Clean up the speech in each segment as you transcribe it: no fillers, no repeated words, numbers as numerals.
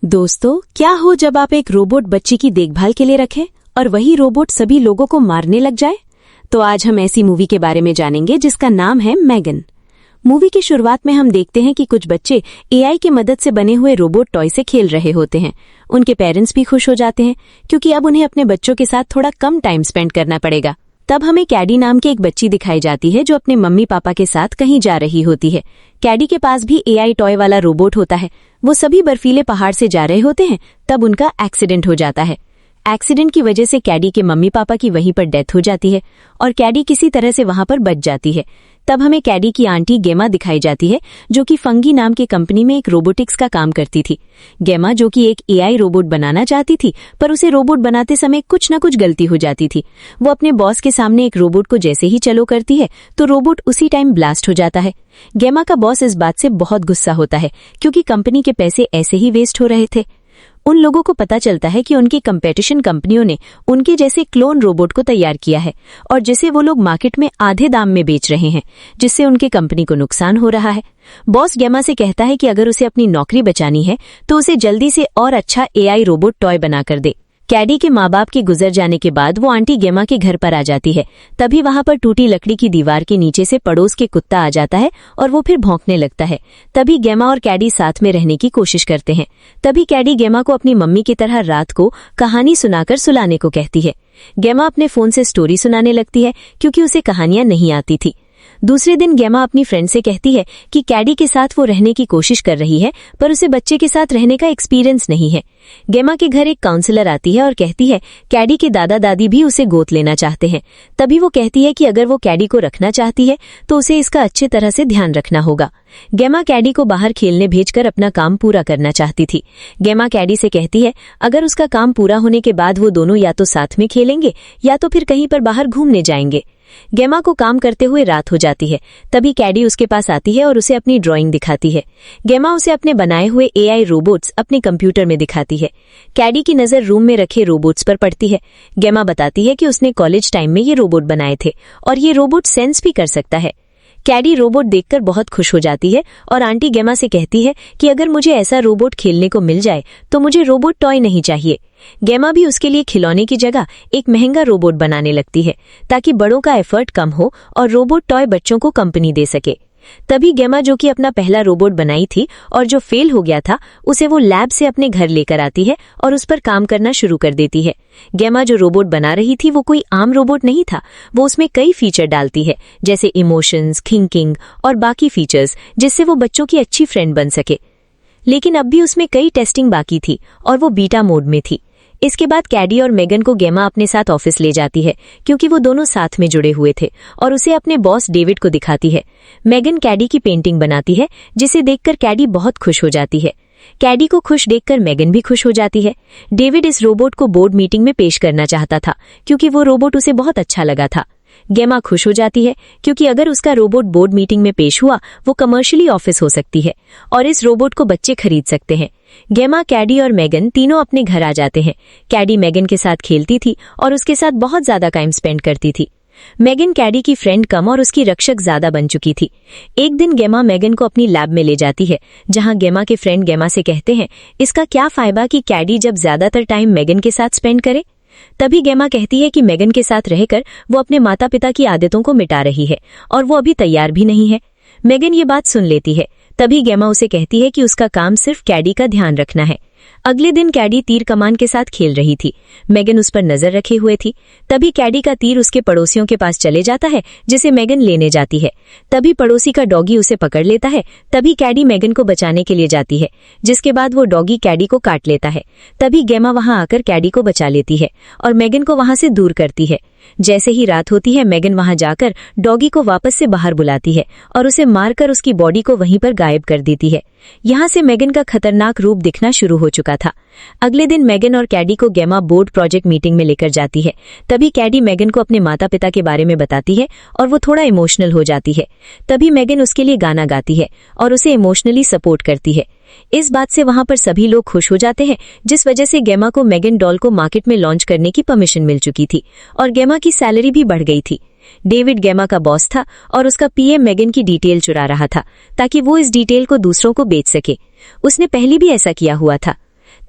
दोस्तों, क्या हो जब आप एक रोबोट बच्ची की देखभाल के लिए रखें और वही रोबोट सभी लोगों को मारने लग जाए। तो आज हम ऐसी मूवी के बारे में जानेंगे जिसका नाम है मैगन। मूवी की शुरुआत में हम देखते हैं कि कुछ बच्चे एआई की मदद से बने हुए रोबोट टॉय से खेल रहे होते हैं। उनके पेरेंट्स भी खुश हो जाते हैं क्योंकि अब उन्हें अपने बच्चों के साथ थोड़ा कम टाइम स्पेंड करना पड़ेगा। तब हमें कैडी नाम की एक बच्ची दिखाई जाती है जो अपने मम्मी पापा के साथ कहीं जा रही होती है। कैडी के पास भी एआई टॉय वाला रोबोट होता है। वो सभी बर्फीले पहाड़ से जा रहे होते हैं, तब उनका एक्सीडेंट हो जाता है। एक्सीडेंट की वजह से कैडी के मम्मी पापा की वहीं पर डेथ हो जाती है और कैडी किसी तरह से वहां पर बच जाती है। तब हमें कैडी की आंटी गेमा दिखाई जाती है जो कि फंगी नाम की कंपनी में एक रोबोटिक्स का काम करती थी। गेमा जो कि एक एआई रोबोट बनाना चाहती थी, पर उसे रोबोट बनाते समय कुछ न कुछ गलती हो जाती थी। वो अपने बॉस के सामने एक रोबोट को जैसे ही चलो करती है तो रोबोट उसी टाइम ब्लास्ट हो जाता है। गेमा का बॉस इस बात से बहुत गुस्सा होता है क्योंकि कंपनी के पैसे ऐसे ही वेस्ट हो रहे थे। उन लोगों को पता चलता है कि उनकी कंपटीशन कंपनियों ने उनके जैसे क्लोन रोबोट को तैयार किया है और जिसे वो लोग मार्केट में आधे दाम में बेच रहे हैं, जिससे उनके कंपनी को नुकसान हो रहा है। बॉस गेमा से कहता है कि अगर उसे अपनी नौकरी बचानी है तो उसे जल्दी से और अच्छा एआई रोबोट टॉय बनाकर दे। कैडी के माँ बाप के गुजर जाने के बाद वो आंटी गेमा के घर पर आ जाती है। तभी वहां पर टूटी लकड़ी की दीवार के नीचे से पड़ोस के कुत्ता आ जाता है और वो फिर भौंकने लगता है। तभी गेमा और कैडी साथ में रहने की कोशिश करते हैं। तभी कैडी गेमा को अपनी मम्मी की तरह रात को कहानी सुनाकर सुलाने को कहती है। गेमा अपने फोन से स्टोरी सुनाने लगती है क्योंकि उसे कहानियां नहीं आती थी। दूसरे दिन गेमा अपनी फ्रेंड से कहती है कि कैडी के साथ वो रहने की कोशिश कर रही है, पर उसे बच्चे के साथ रहने का एक्सपीरियंस नहीं है। गेमा के घर एक काउंसलर आती है और कहती है कैडी के दादा दादी भी उसे गोद लेना चाहते हैं। तभी वो कहती है कि अगर वो कैडी को रखना चाहती है तो उसे इसका अच्छी तरह से ध्यान रखना होगा। गेमा कैडी को बाहर खेलने भेजकर अपना काम पूरा करना चाहती थी। गेमा कैडी से कहती है अगर उसका काम पूरा होने के बाद वो दोनों या तो साथ में खेलेंगे या तो फिर कहीं पर बाहर घूमने जाएंगे। गेमा को काम करते हुए रात हो जाती है। तभी कैडी उसके पास आती है और उसे अपनी ड्राइंग दिखाती है। गेमा उसे अपने बनाए हुए एआई रोबोट्स अपने कंप्यूटर में दिखाती है। कैडी की नजर रूम में रखे रोबोट्स पर पड़ती है। गेमा बताती है कि उसने कॉलेज टाइम में ये रोबोट बनाए थे और ये रोबोट सेंस भी कर सकता है। कैडी रोबोट देखकर बहुत खुश हो जाती है और आंटी गेमा से कहती है कि अगर मुझे ऐसा रोबोट खेलने को मिल जाए तो मुझे रोबोट टॉय नहीं चाहिए। गेमा भी उसके लिए खिलौने की जगह एक महंगा रोबोट बनाने लगती है ताकि बड़ों का एफर्ट कम हो और रोबोट टॉय बच्चों को कंपनी दे सके। तभी गेमा जो कि अपना पहला रोबोट बनाई थी और जो फेल हो गया था, उसे वो लैब से अपने घर लेकर आती है और उस पर काम करना शुरू कर देती है। गेमा जो रोबोट बना रही थी वो कोई आम रोबोट नहीं था। वो उसमें कई फीचर डालती है जैसे इमोशंस, थिंकिंग और बाकी फीचर्स, जिससे वो बच्चों की अच्छी फ्रेंड बन सके। लेकिन अब भी उसमें कई टेस्टिंग बाकी थी और वो बीटा मोड में थी। इसके बाद कैडी और मैगन को गेमा अपने साथ ऑफिस ले जाती है क्योंकि वो दोनों साथ में जुड़े हुए थे और उसे अपने बॉस डेविड को दिखाती है। मैगन कैडी की पेंटिंग बनाती है जिसे देखकर कैडी बहुत खुश हो जाती है। कैडी को खुश देखकर मैगन भी खुश हो जाती है। डेविड इस रोबोट को बोर्ड मीटिंग में पेश करना चाहता था क्योंकि वो रोबोट उसे बहुत अच्छा लगा था। गेमा खुश हो जाती है क्योंकि अगर उसका रोबोट बोर्ड मीटिंग में पेश हुआ वो कमर्शियली ऑफिस हो सकती है और इस रोबोट को बच्चे खरीद सकते हैं। गेमा, कैडी और मैगन तीनों अपने घर आ जाते हैं। कैडी मैगन के साथ खेलती थी और उसके साथ बहुत ज्यादा टाइम स्पेंड करती थी। मैगन कैडी की फ्रेंड कम और उसकी रक्षक ज्यादा बन चुकी थी। एक दिन गेमा मैगन को अपनी लैब में ले जाती है जहां गेमा के फ्रेंड गेमा से कहते हैं इसका क्या फायदा कि कैडी जब ज्यादातर टाइम मैगन के साथ स्पेंड करे। तभी गेमा कहती है कि मैगन के साथ रहकर वो अपने माता पिता की आदतों को मिटा रही है और वो अभी तैयार भी नहीं है। मैगन ये बात सुन लेती है। तभी गेमा उसे कहती है कि उसका काम सिर्फ कैडी का ध्यान रखना है। अगले दिन कैडी तीर कमान के साथ खेल रही थी। मैगन उस पर नजर रखे हुए थी। तभी कैडी का तीर उसके पड़ोसियों के पास चले जाता है जिसे मैगन लेने जाती है। तभी पड़ोसी का डॉगी उसे पकड़ लेता है। तभी कैडी मैगन को बचाने के लिए जाती है, जिसके बाद वो डॉगी कैडी को काट लेता है। तभी गेमा वहां आकर कैडी को बचा लेती है और मैगन को वहां से दूर करती है। जैसे ही रात होती है मैगन वहां जाकर डॉगी को वापस से बाहर बुलाती है और उसे मारकर उसकी बॉडी को वहीं पर गायब कर देती है। यहाँ से मैगन का खतरनाक रूप दिखना शुरू हो चुका था। अगले दिन मैगन और कैडी को गेमा बोर्ड प्रोजेक्ट मीटिंग में लेकर जाती है। तभी कैडी मैगन को अपने माता पिता के बारे में बताती है और वो थोड़ा इमोशनल हो जाती है। तभी मैगन उसके लिए गाना गाती है और उसे इमोशनली सपोर्ट करती है। इस बात से वहां पर सभी लोग खुश हो जाते हैं, जिस वजह से गेमा को मैगन डॉल को मार्केट में लॉन्च करने की परमिशन मिल चुकी थी और गेमा की सैलरी भी बढ़ गई थी। डेविड गेमा का बॉस था और उसका पीएम मैगन की डिटेल चुरा रहा था ताकि वो इस डिटेल को दूसरों को बेच सके। उसने पहले भी ऐसा किया हुआ था।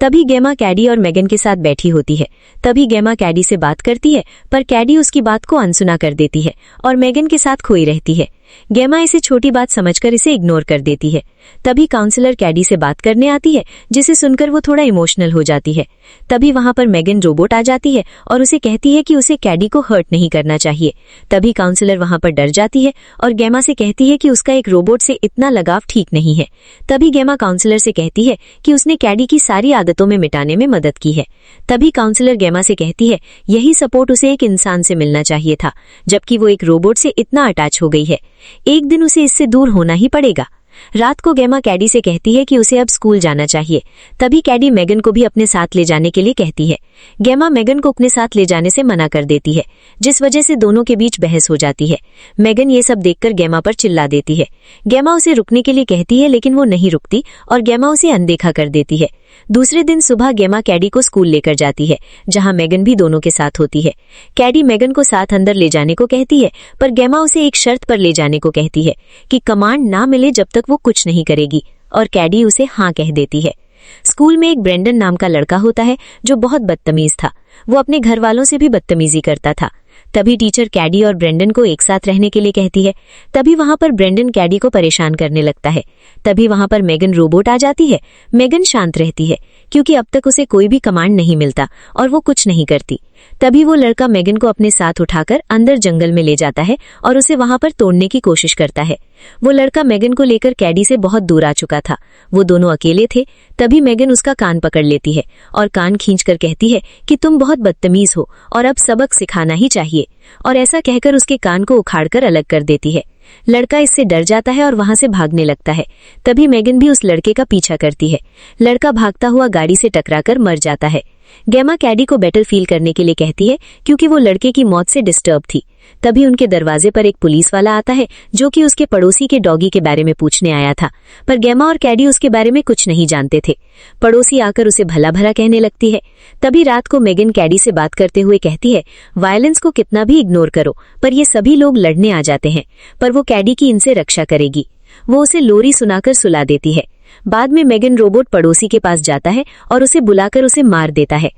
तभी गेमा कैडी और मेगन के साथ बैठी होती है। तभी गेमा कैडी से बात करती है, पर कैडी उसकी बात को अनसुना कर देती है और मेगन के साथ खोई रहती है। गेमा इसे छोटी बात समझकर इसे इग्नोर कर देती है। तभी काउंसलर कैडी से बात करने आती है, जिसे सुनकर वो थोड़ा इमोशनल हो जाती है। तभी वहां पर मेगन रोबोट आ जाती है और उसे कहती है कि उसे कैडी को हर्ट नहीं करना चाहिए। तभी काउंसलर वहां पर डर जाती है और गेमा से कहती है कि उसका एक रोबोट से इतना लगाव ठीक नहीं है। तभी गेमा काउंसलर से कहती है कि उसने कैडी की सारी आदतों में मिटाने में मदद की है। तभी काउंसलर गेमा से कहती है यही सपोर्ट उसे एक इंसान से मिलना चाहिए था, जबकि वो एक रोबोट से इतना अटैच हो गई है। एक दिन उसे इससे दूर होना ही पड़ेगा। रात को गेमा कैडी से कहती है कि उसे अब स्कूल जाना चाहिए। तभी कैडी मेगन को भी अपने साथ ले जाने के लिए कहती है। गेमा मेगन को अपने साथ ले जाने से मना कर देती है, जिस वजह से दोनों के बीच बहस हो जाती है। मेगन ये सब देखकर गेमा पर चिल्ला देती है। गेमा उसे रुकने के लिए कहती है, लेकिन वो नहीं रुकती और गेमा उसे अनदेखा कर देती है। दूसरे दिन सुबह गेमा कैडी को स्कूल लेकर जाती है, जहां मेगन भी दोनों के साथ होती है। कैडी मेगन को साथ अंदर ले जाने को कहती है, पर गेमा उसे एक शर्त पर ले जाने को कहती है कि कमांड ना मिले जब तक वो कुछ नहीं करेगी, और कैडी उसे हाँ कह देती है। स्कूल में एक ब्रेंडन नाम का लड़का होता है जो बहुत बदतमीज था। वो अपने घर वालों से भी बदतमीजी करता था। तभी टीचर कैडी और ब्रेंडन को एक साथ रहने के लिए कहती है। तभी वहां पर ब्रेंडन कैडी को परेशान करने लगता है। तभी वहां पर मेगन रोबोट आ जाती है। मेगन शांत रहती है, क्योंकि अब तक उसे कोई भी कमांड नहीं मिलता और वो कुछ नहीं करती। तभी वो लड़का मेगन को अपने साथ उठाकर अंदर जंगल में ले जाता है और उसे वहां पर तोड़ने की कोशिश करता है। वो लड़का मेगन को लेकर कैडी से बहुत दूर आ चुका था। वो दोनों अकेले थे। तभी मेगन उसका कान पकड़ लेती है और कान खींचकर कहती है कि तुम बहुत बदतमीज हो और अब सबक सिखाना ही चाहिए, और ऐसा कहकर उसके कान को उखाड़कर अलग कर देती है। लड़का इससे डर जाता है और वहां से भागने लगता है। तभी मेगन भी उस लड़के का पीछा करती है। लड़का भागता हुआ गाड़ी से टकराकर मर जाता है। गेमा कैडी को बेटर फील करने के लिए कहती है, क्योंकि वो लड़के की मौत से डिस्टर्ब थी। तभी उनके दरवाजे पर एक पुलिस वाला आता है, जो कि उसके पड़ोसी के डॉगी के बारे में पूछने आया था, पर गेमा और कैडी उसके बारे में कुछ नहीं जानते थे। पड़ोसी आकर उसे भला भला कहने लगती है। तभी रात को मेगन कैडी से बात करते हुए कहती है, वायलेंस को कितना भी इग्नोर करो, पर ये सभी लोग लड़ने आ जाते हैं, पर वो कैडी की इनसे रक्षा करेगी। वो उसे लोरी सुनाकर सुला देती है। बाद में मेगन रोबोट पड़ोसी के पास जाता है और उसे बुलाकर उसे मार देता है।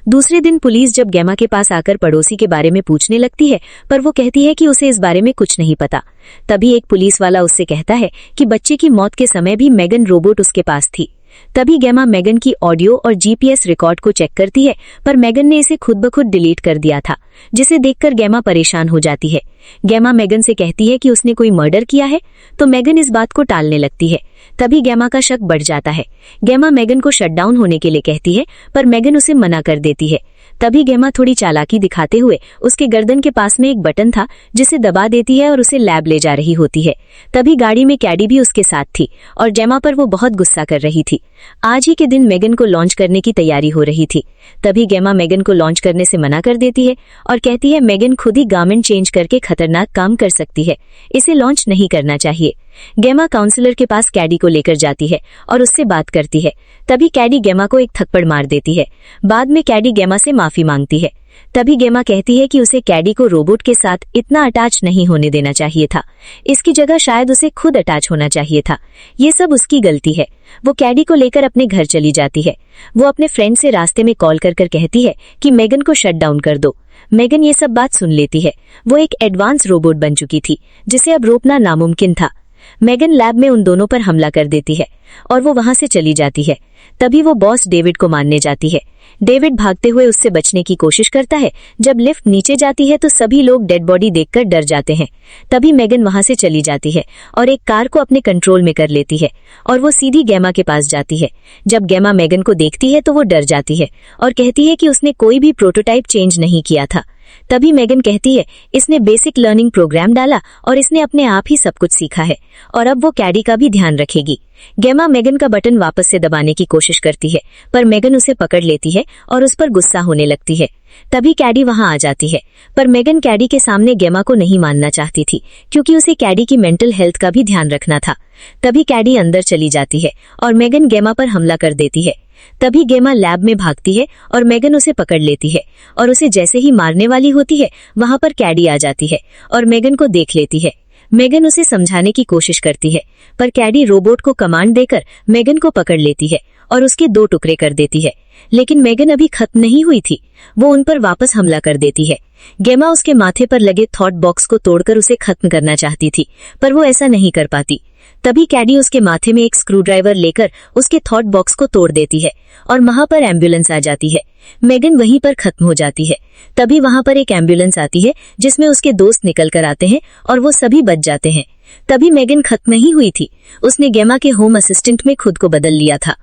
दूसरे दिन पुलिस जब गेमा के पास आकर पड़ोसी के बारे में पूछने लगती है, पर वो कहती है कि उसे इस बारे में कुछ नहीं पता। तभी एक पुलिस वाला उससे कहता है कि बच्चे की मौत के समय भी मेगन रोबोट उसके पास थी। तभी गेमा मेगन की ऑडियो और जीपीएस रिकॉर्ड को चेक करती है, पर मेगन ने इसे खुद ब खुद डिलीट कर दिया था, जिसे देखकर गेमा परेशान हो जाती है। गेमा मेगन से कहती है कि उसने कोई मर्डर किया है, तो मेगन इस बात को टालने लगती है। तभी गेमा का शक बढ़ जाता है। गेमा मेगन को शटडाउन होने के लिए कहती है, पर मेगन उसे मना कर देती है। तभी गेमा थोड़ी चालाकी दिखाते हुए उसके गर्दन के पास में एक बटन था, जिसे दबा देती है और उसे लैब ले जा रही होती है। तभी गाड़ी में कैडी भी उसके साथ थी और गेमा पर वो बहुत गुस्सा कर रही थी। आज ही के दिन मेगन को लॉन्च करने की तैयारी हो रही थी। तभी गेमा मेगन को लॉन्च करने से मना कर देती है और कहती है मेगन खुद ही गारमेंट चेंज करके खतरनाक काम कर सकती है, इसे लॉन्च नहीं करना चाहिए। गेमा काउंसलर के पास कैडी को लेकर जाती है और उससे बात करती है। तभी कैडी गेमा को एक थप्पड़ मार देती है। बाद में कैडी गेमा से माफी मांगती है। तभी गेमा कहती है कि उसे कैडी को रोबोट के साथ इतना अटैच नहीं होने देना चाहिए था। इसकी जगह शायद उसे खुद अटैच होना चाहिए था। ये सब उसकी गलती है। वो कैडी को लेकर अपने घर चली जाती है। वो अपने फ्रेंड से रास्ते में कॉल कर कहती है कि मेगन को शट डाउन कर दो। मेगन ये सब बात सुन लेती है। वो एक एडवांस रोबोट बन चुकी थी, जिसे अब रोकना नामुमकिन था। मेगन लैब में उन दोनों पर हमला कर देती है और वो वहां से चली जाती है। तभी वो बॉस डेविड को मारने जाती है। डेविड भागते हुए उससे बचने की कोशिश करता है। जब लिफ्ट नीचे जाती है तो सभी लोग डेड बॉडी देखकर डर जाते हैं। तभी मेगन वहां से चली जाती है और एक कार को अपने कंट्रोल में कर लेती है और वो सीधी गेमा के पास जाती है। जब गेमा मेगन को देखती है तो वो डर जाती है और कहती है कि उसने कोई भी प्रोटोटाइप चेंज नहीं किया था। तभी मेगन कहती है, इसने बेसिक लर्निंग प्रोग्राम डाला और इसने अपने आप ही सब कुछ सीखा है और अब वो कैडी का भी ध्यान रखेगी। गेमा मेगन का बटन वापस से दबाने की कोशिश करती है, पर मेगन उसे पकड़ लेती है और उस पर गुस्सा होने लगती है। तभी कैडी वहां आ जाती है, पर मेगन कैडी के सामने गेमा को नहीं मानना चाहती थी, क्योंकि उसे कैडी की मेंटल हेल्थ का भी ध्यान रखना था। तभी कैडी अंदर चली जाती है और मेगन गेमा पर हमला कर देती है। तभी गेमा लैब में भागती है और मेगन उसे पकड़ लेती है और उसे जैसे ही मारने वाली होती है, वहां पर कैडी आ जाती है और मेगन को देख लेती है। मेगन उसे समझाने की कोशिश करती है, पर कैडी रोबोट को कमांड देकर मेगन को पकड़ लेती है और उसके 2 टुकड़े कर देती है। लेकिन मेगन अभी खत्म नहीं हुई थी, वो उन पर वापस हमला कर देती है। गेमा उसके माथे पर लगे थॉट बॉक्स को तोड़कर उसे खत्म करना चाहती थी, पर वो ऐसा नहीं कर पाती। तभी कैडी उसके माथे में एक स्क्रू ड्राइवर लेकर उसके थॉट बॉक्स को तोड़ देती है और वहां पर एम्बुलेंस आ जाती है। मेगन वहीं पर खत्म हो जाती है। तभी वहां पर एक एम्बुलेंस आती है जिसमें उसके दोस्त निकल कर आते हैं और वो सभी बच जाते हैं। तभी मेगन खत्म नहीं हुई थी, उसने गेमा के होम असिस्टेंट में खुद को बदल लिया था।